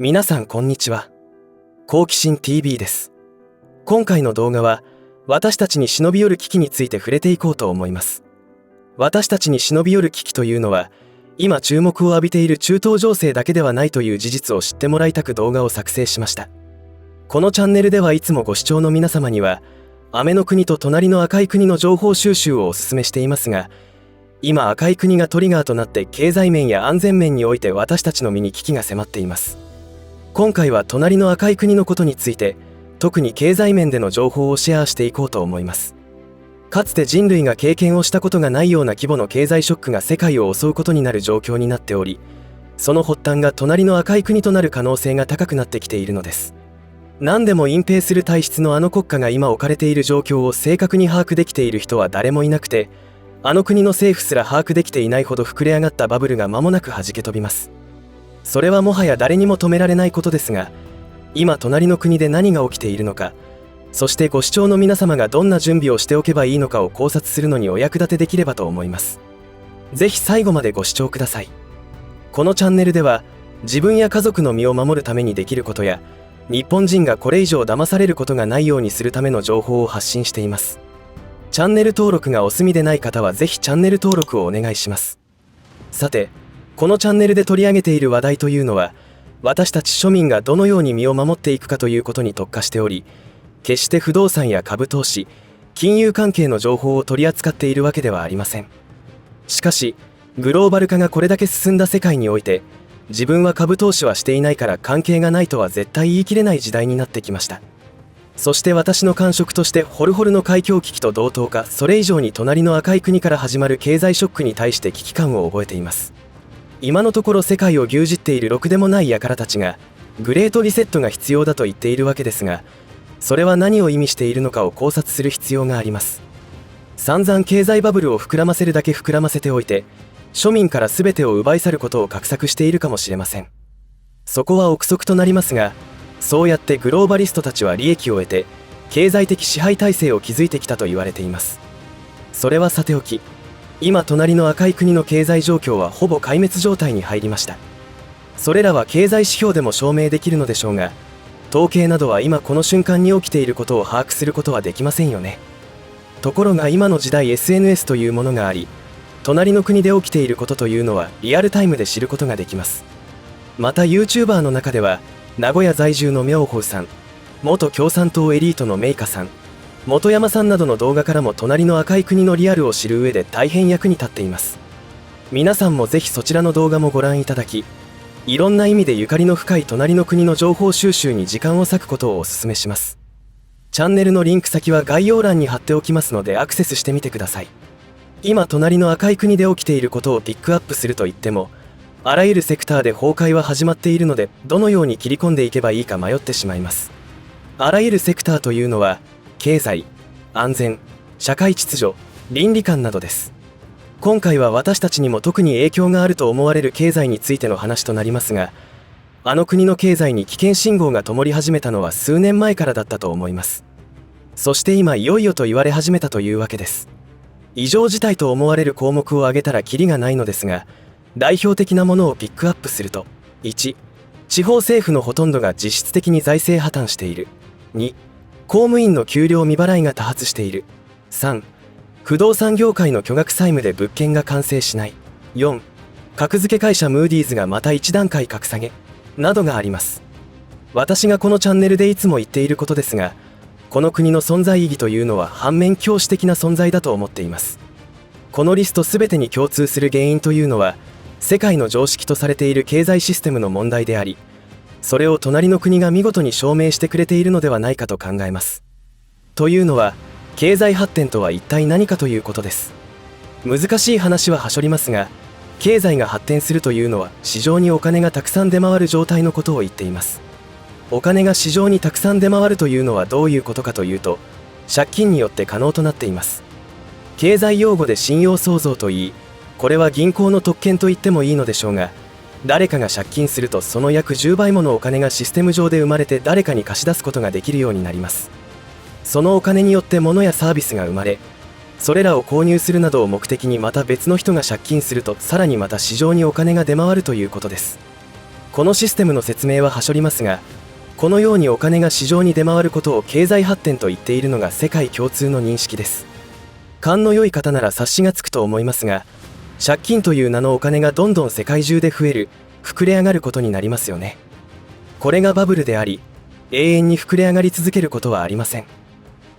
皆さんこんにちは。好奇心 TV です。今回の動画は私たちに忍び寄る危機について触れていこうと思います。私たちに忍び寄る危機というのは今注目を浴びている中東情勢だけではないという事実を知ってもらいたく動画を作成しました。このチャンネルではいつもご視聴の皆様には雨の国と隣の赤い国の情報収集をお勧めしていますが、今赤い国がトリガーとなって経済面や安全面において私たちの身に危機が迫っています。今回は隣の赤い国のことについて特に経済面での情報をシェアしていこうと思います。かつて人類が経験をしたことがないような規模の経済ショックが世界を襲うことになる状況になっており、その発端が隣の赤い国となる可能性が高くなってきているのです。何でも隠蔽する体質のあの国家が今置かれている状況を正確に把握できている人は誰もいなくて、あの国の政府すら把握できていないほど膨れ上がったバブルが間もなく弾け飛びます。それはもはや誰にも止められないことですが、今隣の国で何が起きているのか、そしてご視聴の皆様がどんな準備をしておけばいいのかを考察するのにお役立てできればと思います。ぜひ最後までご視聴ください。このチャンネルでは自分や家族の身を守るためにできることや、日本人がこれ以上騙されることがないようにするための情報を発信しています。チャンネル登録がお済みでない方はぜひチャンネル登録をお願いします。さて、このチャンネルで取り上げている話題というのは、私たち庶民がどのように身を守っていくかということに特化しており、決して不動産や株投資、金融関係の情報を取り扱っているわけではありません。しかし、グローバル化がこれだけ進んだ世界において、自分は株投資はしていないから関係がないとは絶対言い切れない時代になってきました。そして私の感触としてホルホルの海峡危機と同等かそれ以上に隣の赤い国から始まる経済ショックに対して危機感を覚えています。今のところ世界を牛耳っているろくでもない輩たちがグレートリセットが必要だと言っているわけですが、それは何を意味しているのかを考察する必要があります。散々経済バブルを膨らませるだけ膨らませておいて、庶民から全てを奪い去ることを画策しているかもしれません。そこは憶測となりますが、そうやってグローバリストたちは利益を得て経済的支配体制を築いてきたと言われています。それはさておき、今隣の赤い国の経済状況はほぼ壊滅状態に入りました。それらは経済指標でも証明できるのでしょうが、統計などは今この瞬間に起きていることを把握することはできませんよね。ところが今の時代 SNS というものがあり、隣の国で起きていることというのはリアルタイムで知ることができます。また YouTuber の中では名古屋在住の妙法さん、元共産党エリートのメイカさん、本山さんなどの動画からも隣の赤い国のリアルを知る上で大変役に立っています。皆さんもぜひそちらの動画もご覧いただき、いろんな意味でゆかりの深い隣の国の情報収集に時間を割くことをお勧めします。チャンネルのリンク先は概要欄に貼っておきますのでアクセスしてみてください。今隣の赤い国で起きていることをピックアップするといっても、あらゆるセクターで崩壊は始まっているので、どのように切り込んでいけばいいか迷ってしまいます。あらゆるセクターというのは経済、安全、社会秩序、倫理観などです。今回は私たちにも特に影響があると思われる経済についての話となりますが、あの国の経済に危険信号が灯り始めたのは数年前からだったと思います。そして今いよいよと言われ始めたというわけです。異常事態と思われる項目を挙げたらキリがないのですが、代表的なものをピックアップすると、1、地方政府のほとんどが実質的に財政破綻している。2、公務員の給料未払いが多発している。3、不動産業界の巨額債務で物件が完成しない。4、格付け会社ムーディーズがまた一段階格下げなどがあります。私がこのチャンネルでいつも言っていることですが、この国の存在意義というのは反面教師的な存在だと思っています。このリスト全てに共通する原因というのは世界の常識とされている経済システムの問題であり、それを隣の国が見事に証明してくれているのではないかと考えます。というのは、経済発展とは一体何かということです。難しい話ははしょりますが、経済が発展するというのは市場にお金がたくさん出回る状態のことを言っています。お金が市場にたくさん出回るというのはどういうことかというと、借金によって可能となっています。経済用語で信用創造といい、これは銀行の特権と言ってもいいのでしょうが、誰かが借金するとその約10倍ものお金がシステム上で生まれて誰かに貸し出すことができるようになります。そのお金によって物やサービスが生まれ、それらを購入するなどを目的にまた別の人が借金するとさらにまた市場にお金が出回るということです。このシステムの説明ははしょりますが、このようにお金が市場に出回ることを経済発展と言っているのが世界共通の認識です。勘の良い方なら察しがつくと思いますが、借金という名のお金がどんどん世界中で増える、膨れ上がることになりますよね。これがバブルであり、永遠に膨れ上がり続けることはありません。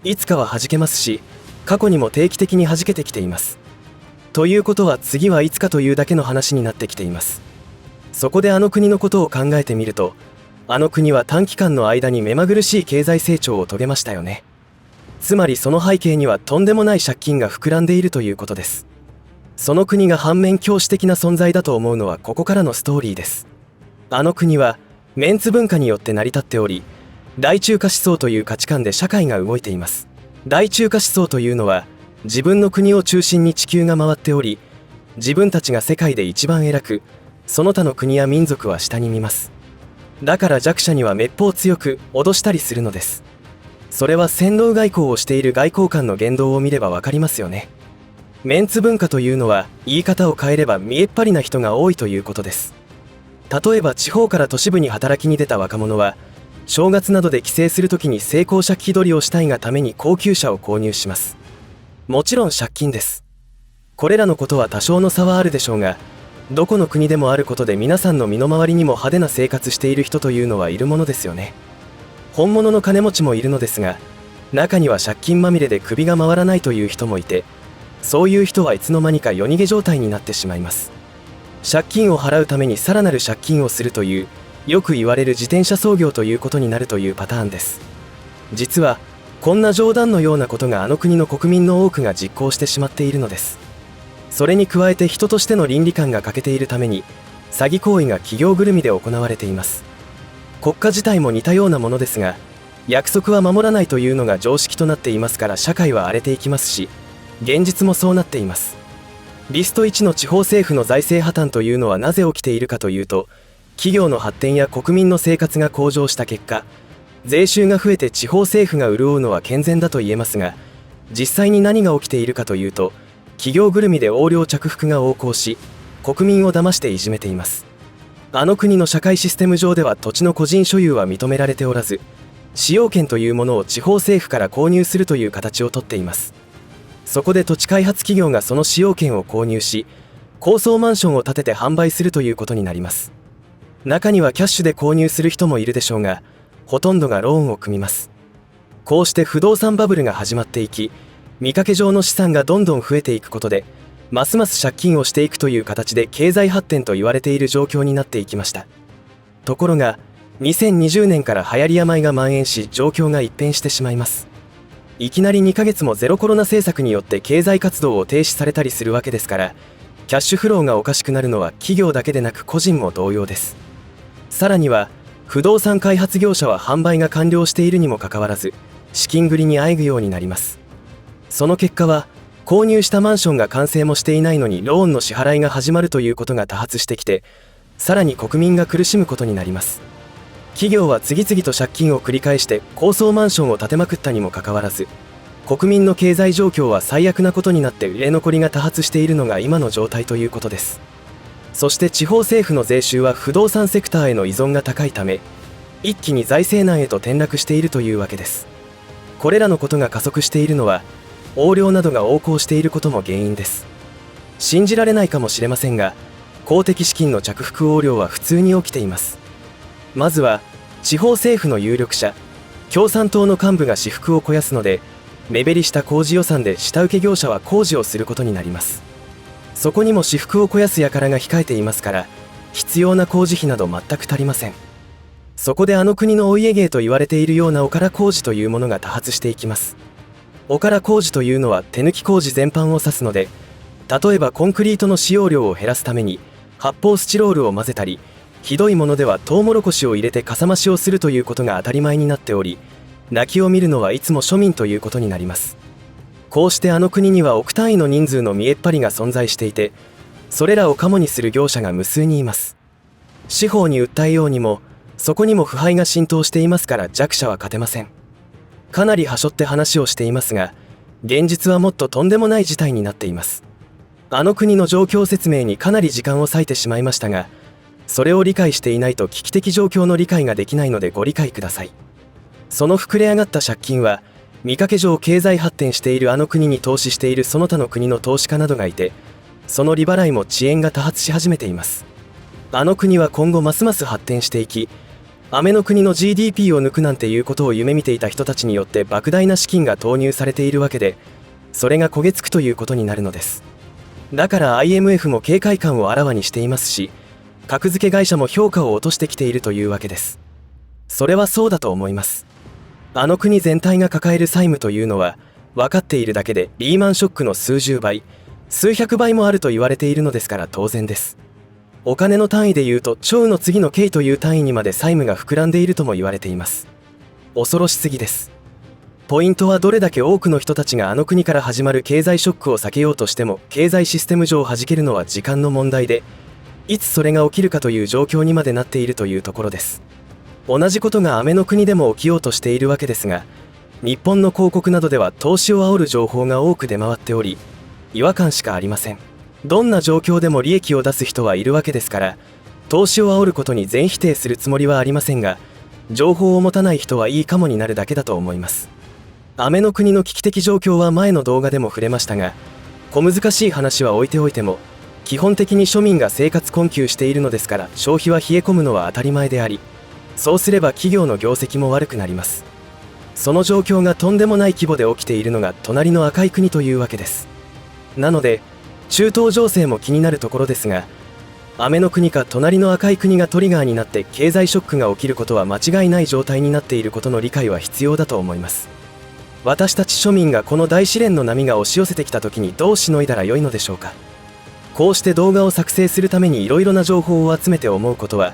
いつかは弾けますし、過去にも定期的に弾けてきています。ということは次はいつかというだけの話になってきています。そこであの国のことを考えてみると、あの国は短期間の間に目まぐるしい経済成長を遂げましたよね。つまりその背景にはとんでもない借金が膨らんでいるということです。その国が反面教師的な存在だと思うのはここからのストーリーです。あの国はメンツ文化によって成り立っており、大中華思想という価値観で社会が動いています。大中華思想というのは、自分の国を中心に地球が回っており、自分たちが世界で一番偉く、その他の国や民族は下に見ます。だから弱者にはめっぽう強く脅したりするのです。それは洗脳外交をしている外交官の言動を見ればわかりますよね。メンツ文化というのは、言い方を変えれば見えっ張りな人が多いということです。例えば地方から都市部に働きに出た若者は、正月などで帰省するときに成功者気取りをしたいがために高級車を購入します。もちろん借金です。これらのことは多少の差はあるでしょうが、どこの国でもあることで皆さんの身の回りにも派手な生活している人というのはいるものですよね。本物の金持ちもいるのですが、中には借金まみれで首が回らないという人もいて、そういう人はいつの間にか夜逃げ状態になってしまいます。借金を払うためにさらなる借金をするという、よく言われる自転車操業ということになるというパターンです。実はこんな冗談のようなことがあの国の国民の多くが実行してしまっているのです。それに加えて人としての倫理観が欠けているために、詐欺行為が企業ぐるみで行われています。国家自体も似たようなものですが、約束は守らないというのが常識となっていますから社会は荒れていきますし、現実もそうなっています。リスト1の地方政府の財政破綻というのはなぜ起きているかというと、企業の発展や国民の生活が向上した結果、税収が増えて地方政府が潤うのは健全だと言えますが、実際に何が起きているかというと、企業ぐるみで横領着服が横行し、国民を騙していじめています。あの国の社会システム上では土地の個人所有は認められておらず、使用権というものを地方政府から購入するという形をとっています。そこで土地開発企業がその使用権を購入し、高層マンションを建てて販売するということになります。中にはキャッシュで購入する人もいるでしょうが、ほとんどがローンを組みます。こうして不動産バブルが始まっていき、見かけ上の資産がどんどん増えていくことで、ますます借金をしていくという形で経済発展と言われている状況になっていきました。ところが、2020年から流行り病が蔓延し、状況が一変してしまいます。いきなり2ヶ月もゼロコロナ政策によって経済活動を停止されたりするわけですから、キャッシュフローがおかしくなるのは企業だけでなく個人も同様です。さらには、不動産開発業者は販売が完了しているにもかかわらず、資金繰りにあえぐようになります。その結果は、購入したマンションが完成もしていないのにローンの支払いが始まるということが多発してきて、さらに国民が苦しむことになります。企業は次々と借金を繰り返して高層マンションを建てまくったにもかかわらず、国民の経済状況は最悪なことになって売れ残りが多発しているのが今の状態ということです。そして地方政府の税収は不動産セクターへの依存が高いため、一気に財政難へと転落しているというわけです。これらのことが加速しているのは、横領などが横行していることも原因です。信じられないかもしれませんが、公的資金の着服横領は普通に起きています。まずは地方政府の有力者、共産党の幹部が私腹を肥やすので、目減りした工事予算で下請け業者は工事をすることになります。そこにも私腹を肥やす輩が控えていますから、必要な工事費など全く足りません。そこであの国のお家芸と言われているようなおから工事というものが多発していきます。おから工事というのは手抜き工事全般を指すので、例えばコンクリートの使用量を減らすために発泡スチロールを混ぜたり、ひどいものではトウモロコシを入れてかさ増しをするということが当たり前になっており、泣きを見るのはいつも庶民ということになります。こうしてあの国には億単位の人数の見えっ張りが存在していて、それらをカモにする業者が無数にいます。司法に訴えようにも、そこにも腐敗が浸透していますから弱者は勝てません。かなりはしょって話をしていますが、現実はもっととんでもない事態になっています。あの国の状況説明にかなり時間を割いてしまいましたが、それを理解していないと危機的状況の理解ができないのでご理解ください。その膨れ上がった借金は、見かけ上経済発展しているあの国に投資しているその他の国の投資家などがいて、その利払いも遅延が多発し始めています。あの国は今後ますます発展していき、雨の国の GDP を抜くなんていうことを夢見ていた人たちによって莫大な資金が投入されているわけで、それが焦げつくということになるのです。だから IMF も警戒感をあらわにしていますし、格付け会社も評価を落としてきているというわけです。それはそうだと思います。あの国全体が抱える債務というのは、分かっているだけでリーマンショックの数十倍、数百倍もあると言われているのですから当然です。お金の単位で言うと兆の次の K という単位にまで債務が膨らんでいるとも言われています。恐ろしすぎです。ポイントはどれだけ多くの人たちがあの国から始まる経済ショックを避けようとしても経済システム上弾けるのは時間の問題で、いつそれが起きるかという状況にまでなっているというところです。同じことが雨の国でも起きようとしているわけですが、日本の広告などでは投資を煽る情報が多く出回っており、違和感しかありません。どんな状況でも利益を出す人はいるわけですから、投資を煽ることに全否定するつもりはありませんが、情報を持たない人はいいかもになるだけだと思います。雨の国の危機的状況は前の動画でも触れましたが、小難しい話は置いておいても、基本的に庶民が生活困窮しているのですから、消費は冷え込むのは当たり前であり、そうすれば企業の業績も悪くなります。その状況がとんでもない規模で起きているのが隣の赤い国というわけです。なので中東情勢も気になるところですが、雨の国か隣の赤い国がトリガーになって経済ショックが起きることは間違いない状態になっていることの理解は必要だと思います。私たち庶民がこの大試練の波が押し寄せてきた時にどうしのいだらよいのでしょうか。こうして動画を作成するためにいろいろな情報を集めて思うことは、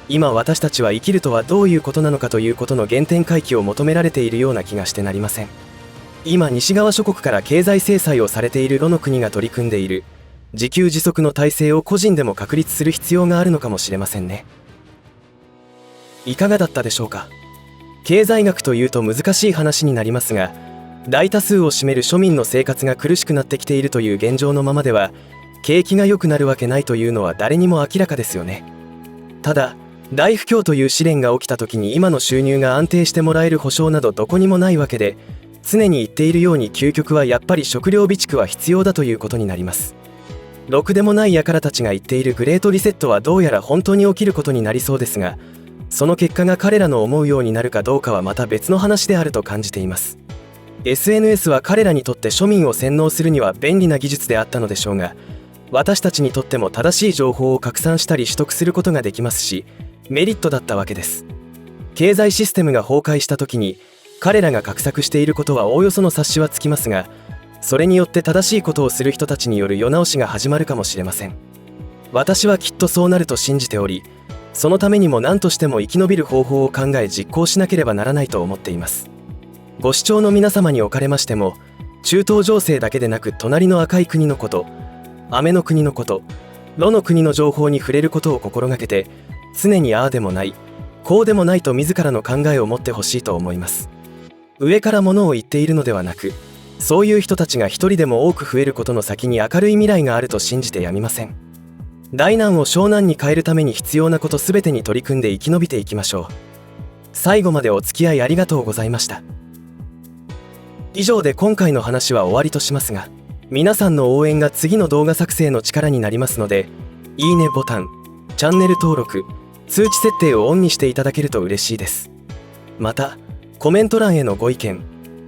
今私たちは生きるとはどういうことなのかということの原点回帰を求められているような気がしてなりません。今西側諸国から経済制裁をされているロの国が取り組んでいる自給自足の体制を個人でも確立する必要があるのかもしれませんね。いかがだったでしょうか。経済学というと難しい話になりますが、大多数を占める庶民の生活が苦しくなってきているという現状のままでは景気が良くなるわけないというのは誰にも明らかですよね。ただ大不況という試練が起きた時に今の収入が安定してもらえる保証などどこにもないわけで、常に言っているように究極はやっぱり食料備蓄は必要だということになります。ろくでもない輩たちが言っているグレートリセットはどうやら本当に起きることになりそうですが、その結果が彼らの思うようになるかどうかはまた別の話であると感じています。 SNS は彼らにとって庶民を洗脳するには便利な技術であったのでしょうが、私たちにとっても正しい情報を拡散したり取得することができますし、メリットだったわけです。経済システムが崩壊した時に彼らが画策していることはおおよその察しはつきますが、それによって正しいことをする人たちによる世直しが始まるかもしれません。私はきっとそうなると信じており、そのためにも何としても生き延びる方法を考え実行しなければならないと思っています。ご視聴の皆様におかれましても、中東情勢だけでなく隣の赤い国のこと、雨の国のこと、ロの国の情報に触れることを心がけて、常にああでもないこうでもないと自らの考えを持ってほしいと思います。上からものを言っているのではなく、そういう人たちが一人でも多く増えることの先に明るい未来があると信じてやみません。大難を小難に変えるために必要なことすべてに取り組んで生き延びていきましょう。最後までお付き合いありがとうございました。以上で今回の話は終わりとしますが、皆さんの応援が次の動画作成の力になりますので、いいねボタン、チャンネル登録、通知設定をオンにしていただけると嬉しいです。また、コメント欄へのご意見、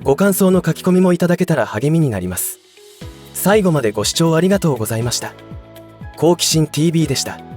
ご感想の書き込みもいただけたら励みになります。最後までご視聴ありがとうございました。好奇心 TV でした。